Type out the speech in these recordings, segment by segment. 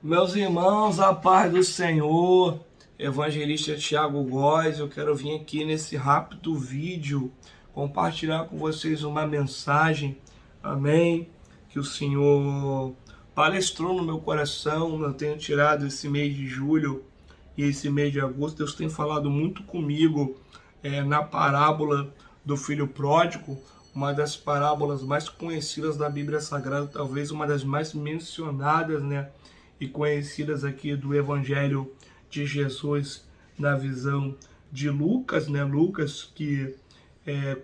Meus irmãos, a paz do Senhor, evangelista Tiago Góes, eu quero vir aqui nesse rápido vídeo compartilhar com vocês uma mensagem, amém? Que o Senhor palestrou no meu coração. Eu tenho tirado esse mês de julho e esse mês de agosto. Deus tem falado muito comigo na parábola do filho pródigo, uma das parábolas mais conhecidas da Bíblia Sagrada, talvez uma das mais mencionadas, né? E conhecidas aqui do Evangelho de Jesus na visão de Lucas, né? Lucas que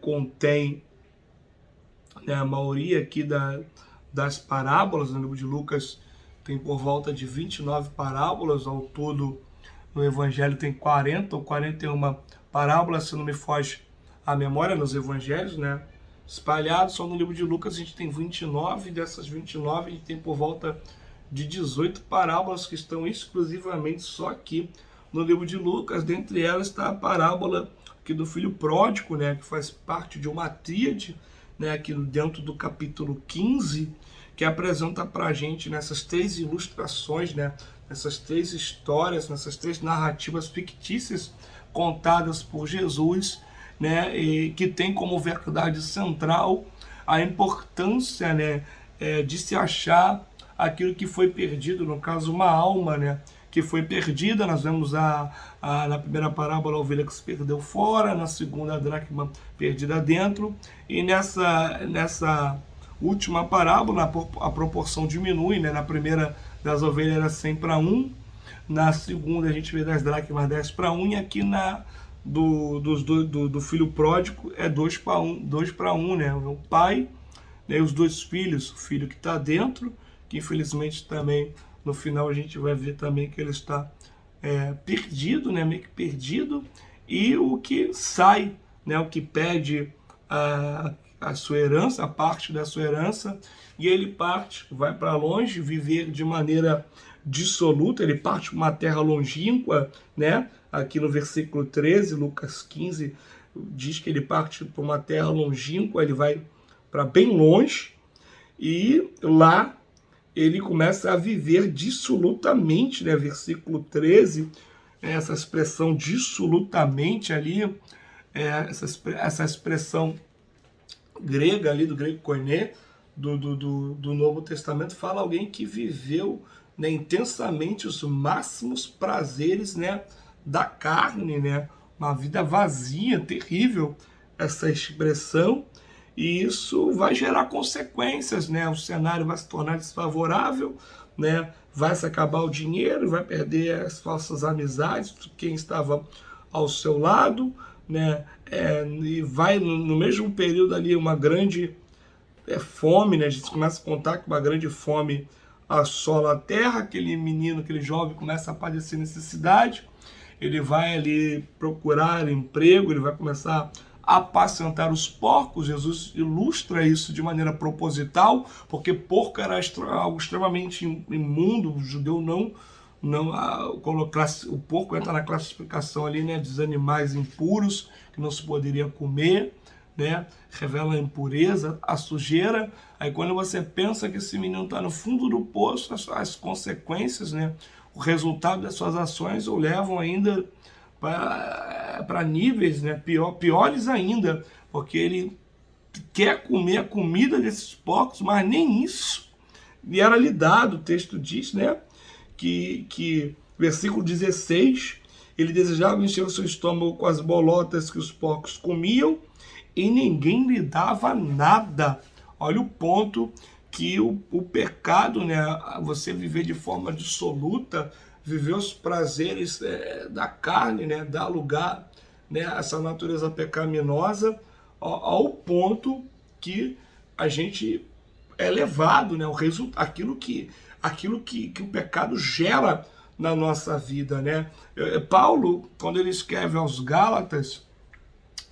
contém, né, a maioria aqui das parábolas. No livro de Lucas tem por volta de 29 parábolas, ao todo no Evangelho tem 40 ou 41 parábolas, se não me foge a memória, nos Evangelhos, né? Espalhados, só no livro de Lucas a gente tem 29, dessas 29 a gente tem por volta de 18 parábolas que estão exclusivamente só aqui no livro de Lucas. Dentre elas está a parábola aqui do filho pródigo, né, que faz parte de uma tríade, né, aqui dentro do capítulo 15, que apresenta para a gente nessas três ilustrações, né, nessas três histórias, nessas três narrativas fictícias contadas por Jesus, né, e que tem como verdade central a importância, né, de se achar aquilo que foi perdido, no caso uma alma, né, que foi perdida. Nós vemos na primeira parábola a ovelha que se perdeu fora, na segunda a dracma perdida dentro, e nessa última parábola a proporção diminui, né? Na primeira das ovelhas era 100 para 1, na segunda a gente vê das dracmas 10 para 1, e aqui do filho pródigo é 2 para 1, né? O pai, né, e os dois filhos, o filho que está dentro, que infelizmente também no final a gente vai ver também que ele está perdido, né, meio que perdido, e o que sai, né, o que pede a sua herança, a parte da sua herança, e ele parte, vai para longe, viver de maneira dissoluta. Ele parte para uma terra longínqua, né? Aqui no versículo 13, Lucas 15, diz que ele parte para uma terra longínqua, ele vai para bem longe, e lá ele começa a viver dissolutamente, né? Versículo 13, essa expressão dissolutamente ali, essa expressão grega ali, do grego koiné, do Novo Testamento, fala alguém que viveu, né, intensamente os máximos prazeres, né, da carne, né? Uma vida vazia, terrível essa expressão. E isso vai gerar consequências, né? O cenário vai se tornar desfavorável, né? Vai se acabar o dinheiro, vai perder as falsas amizades, quem estava ao seu lado, né? E vai no mesmo período ali uma grande fome, né? A gente começa a contar que uma grande fome assola a terra. Aquele menino, aquele jovem começa a padecer necessidade, ele vai ali procurar emprego, ele vai começar a apacentar os porcos. Jesus ilustra isso de maneira proposital, porque porco era algo extremamente imundo. O judeu não colocasse, o porco entra na classificação ali, né, dos animais impuros que não se poderia comer, né? Revela a impureza, a sujeira. Aí quando você pensa que esse menino está no fundo do poço, as consequências, né, o resultado das suas ações o levam ainda para níveis, né, piores ainda, porque ele quer comer a comida desses porcos, mas nem isso lhe era lhe dado. O texto diz, né, que versículo 16, ele desejava encher o seu estômago com as bolotas que os porcos comiam, e ninguém lhe dava nada. Olha o ponto que o pecado, né, você viver de forma dissoluta, viver os prazeres da carne, né, dá lugar, né, a essa natureza pecaminosa, ao ponto que a gente é levado, né, aquilo que o pecado gera na nossa vida, né? Paulo, quando ele escreve aos Gálatas,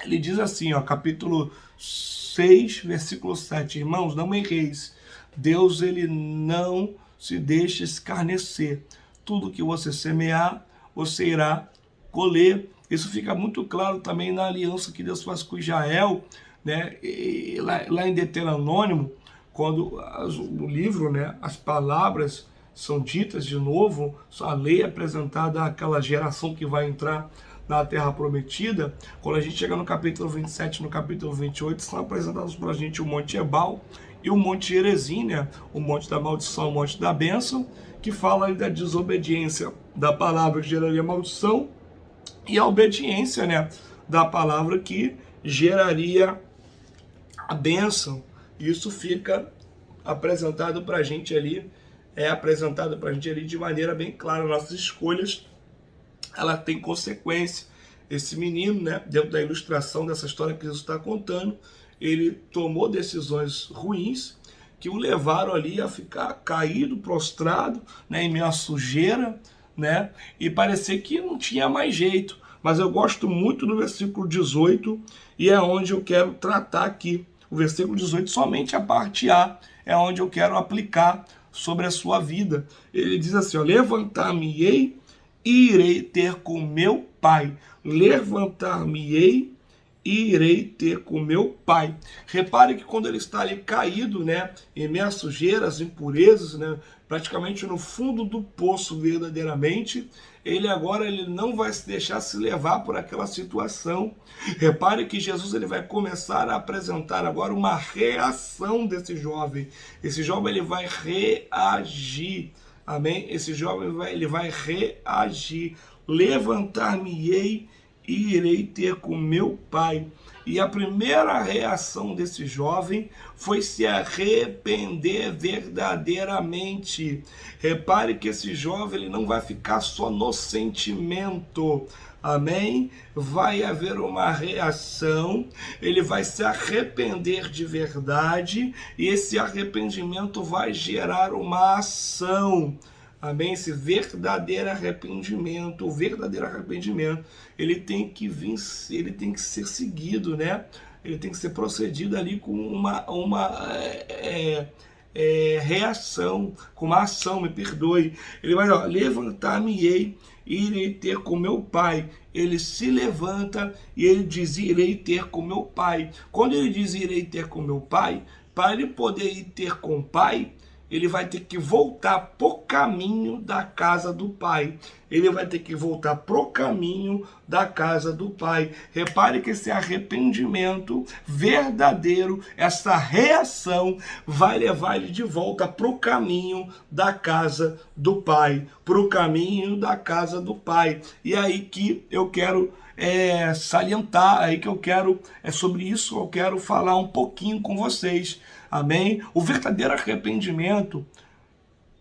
ele diz assim, ó, capítulo 6, versículo 7, irmãos, não erreis, Deus, ele não se deixa escarnecer, tudo que você semear, você irá colher. Isso fica muito claro também na aliança que Deus faz com Israel, né? E lá em Deuteronômio, quando no livro, né, as palavras são ditas de novo, a lei é apresentada àquela geração que vai entrar na Terra Prometida. Quando a gente chega no capítulo 27, no capítulo 28, são apresentados para a gente o Monte Ebal e o Monte Gerizim, né? O Monte da Maldição, o Monte da Bênção, que fala aí da desobediência da palavra que geraria maldição e a obediência, né, da palavra que geraria a bênção. Isso fica apresentado para a gente ali, de maneira bem clara. Nossas escolhas, ela tem consequência. Esse menino, né, dentro da ilustração dessa história que Jesus está contando, ele tomou decisões ruins que o levaram ali a ficar caído, prostrado, né, em meio à sujeira, né, e parecer que não tinha mais jeito. Mas eu gosto muito do versículo 18 e é onde eu quero tratar aqui. O versículo 18, somente a parte A, é onde eu quero aplicar sobre a sua vida. Ele diz assim, ó, levantar-me-ei e irei ter com meu pai. Levantar-me-ei e irei ter com meu pai. Repare que quando ele está ali caído, né, em meio a sujeiras, impurezas, né, praticamente no fundo do poço verdadeiramente, ele não vai se deixar se levar por aquela situação. Repare que Jesus ele vai começar a apresentar agora uma reação desse jovem. Esse jovem ele vai reagir. Amém? Esse jovem ele vai reagir. Levantar-me-ei e irei ter com meu pai. E a primeira reação desse jovem foi se arrepender verdadeiramente. Repare que esse jovem ele não vai ficar só no sentimento. Amém? Vai haver uma reação, ele vai se arrepender de verdade, e esse arrependimento vai gerar uma ação. Amém? Esse verdadeiro arrependimento, ele tem que vir, ele tem que ser seguido, né? Ele tem que ser procedido ali com uma reação, com uma ação, me perdoe. Ele vai, levantar-me-ei e irei ter com meu pai. Ele se levanta e ele diz, irei ter com meu pai. Quando ele diz, irei ter com meu pai, para ele poder ir ter com o pai, ele vai ter que voltar pro caminho da casa do pai. Ele vai ter que voltar pro caminho da casa do pai. Repare que esse arrependimento verdadeiro, essa reação, vai levar ele de volta pro caminho da casa do pai. Pro caminho da casa do pai. E aí que eu quero salientar, aí que eu quero, sobre isso eu quero falar um pouquinho com vocês. Amém? O verdadeiro arrependimento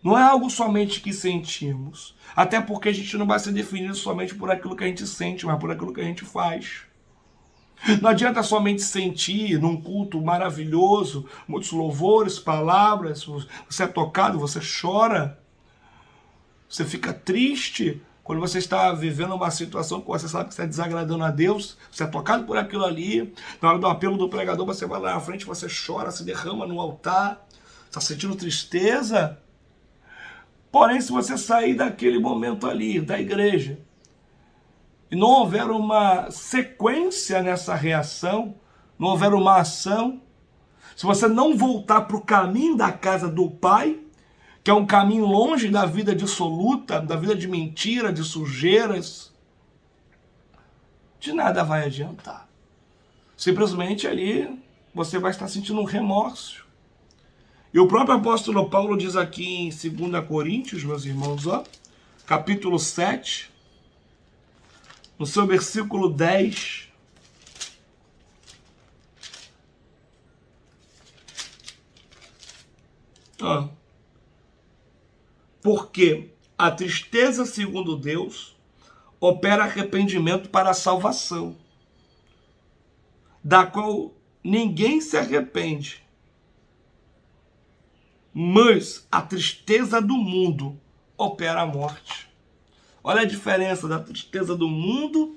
não é algo somente que sentimos. Até porque a gente não vai ser definido somente por aquilo que a gente sente, mas por aquilo que a gente faz. Não adianta somente sentir num culto maravilhoso, muitos louvores, palavras, você é tocado, você chora, você fica triste. Quando você está vivendo uma situação que você sabe que está desagradando a Deus, você é tocado por aquilo ali, na hora do apelo do pregador, você vai lá na frente, você chora, se derrama no altar, está sentindo tristeza. Porém, se você sair daquele momento ali, da igreja, e não houver uma sequência nessa reação, não houver uma ação, se você não voltar para o caminho da casa do Pai, que é um caminho longe da vida dissoluta, da vida de mentira, de sujeiras, de nada vai adiantar. Simplesmente ali você vai estar sentindo um remorso. E o próprio apóstolo Paulo diz aqui em 2 Coríntios, meus irmãos, capítulo 7, no seu versículo 10, porque a tristeza, segundo Deus, opera arrependimento para a salvação, da qual ninguém se arrepende. Mas a tristeza do mundo opera a morte. Olha a diferença da tristeza do mundo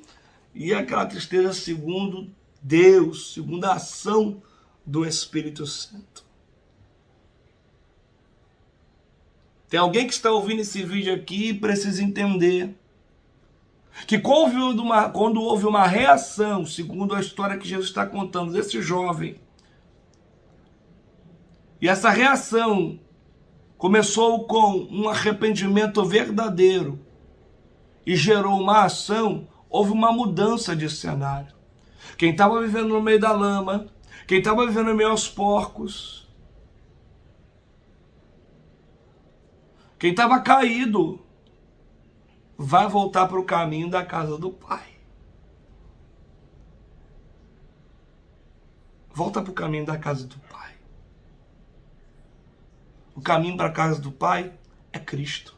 e aquela tristeza segundo Deus, segundo a ação do Espírito Santo. Tem alguém que está ouvindo esse vídeo aqui e precisa entender que quando houve uma reação, segundo a história que Jesus está contando desse jovem, e essa reação, começou com um arrependimento verdadeiro e gerou uma ação, houve uma mudança de cenário. Quem estava vivendo no meio da lama, quem estava vivendo no meio aos porcos, quem estava caído, vai voltar para o caminho da casa do Pai. Volta para o caminho da casa do Pai. O caminho para a casa do Pai é Cristo.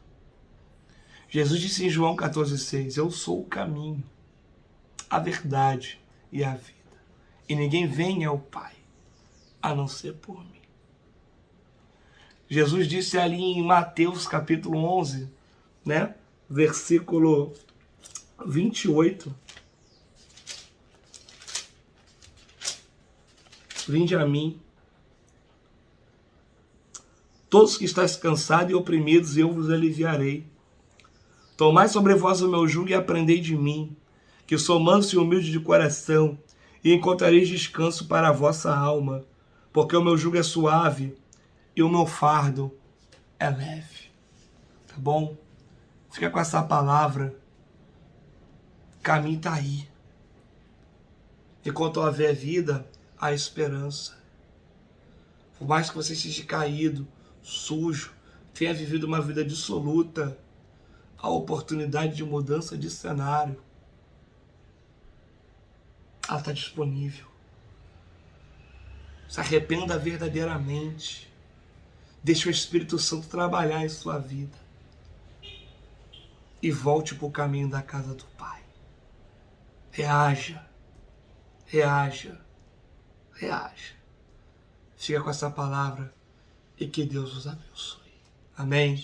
Jesus disse em João 14,6, eu sou o caminho, a verdade e a vida. E ninguém vem ao Pai, a não ser por mim. Jesus disse ali em Mateus capítulo 11, né? Versículo 28. Vinde a mim, todos que estáis cansados e oprimidos, eu vos aliviarei. Tomai sobre vós o meu jugo e aprendei de mim, que sou manso e humilde de coração, e encontrareis descanso para a vossa alma, porque o meu jugo é suave e o meu fardo é leve. Tá bom? Fica com essa palavra. O caminho está aí. Enquanto houver vida, há esperança. Por mais que você esteja caído, sujo, tenha vivido uma vida dissoluta, há oportunidade de mudança de cenário. Ela está disponível. Se arrependa verdadeiramente. Deixe o Espírito Santo trabalhar em sua vida. E volte para o caminho da casa do Pai. Reaja. Reaja. Reaja. Fica com essa palavra e que Deus os abençoe. Amém?